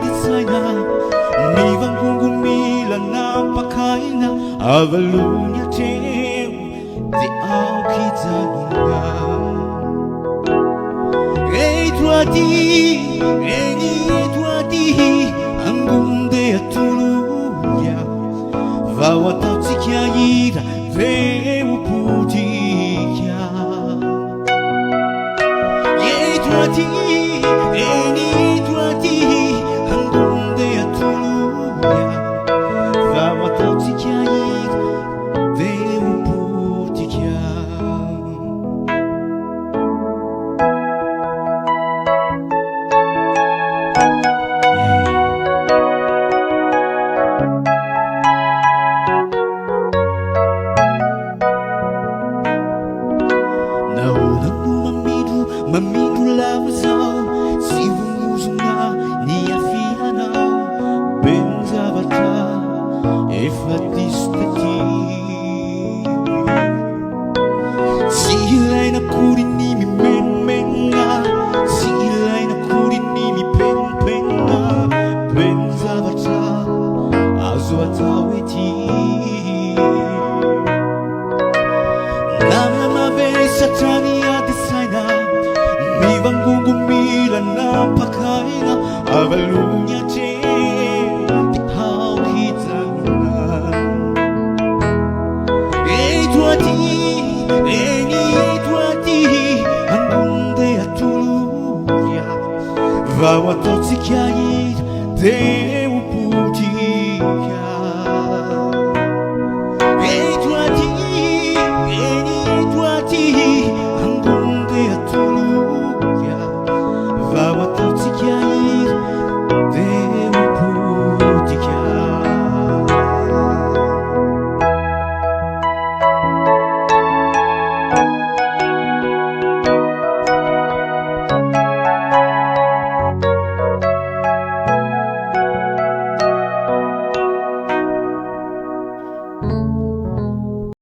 designer ni vangungumila napakaina avalunya tem de au kitanunga Edwadi angunde atuluya vawatatsikia ira veu putia Edwadi angunde atuluya vawatatsikia ira veu putia Mamidu lavazao si vunguzunga ni afianao benzavata efatistati si ilay na kurini mi menmenga si ilay na kurini mi penpenga benzavata azo ataweti nama mavesatani designer mi vangungumila napakaina avalunya tem de au kitanunga Edwadi angunde atuluya vawatotsikia ira deu puti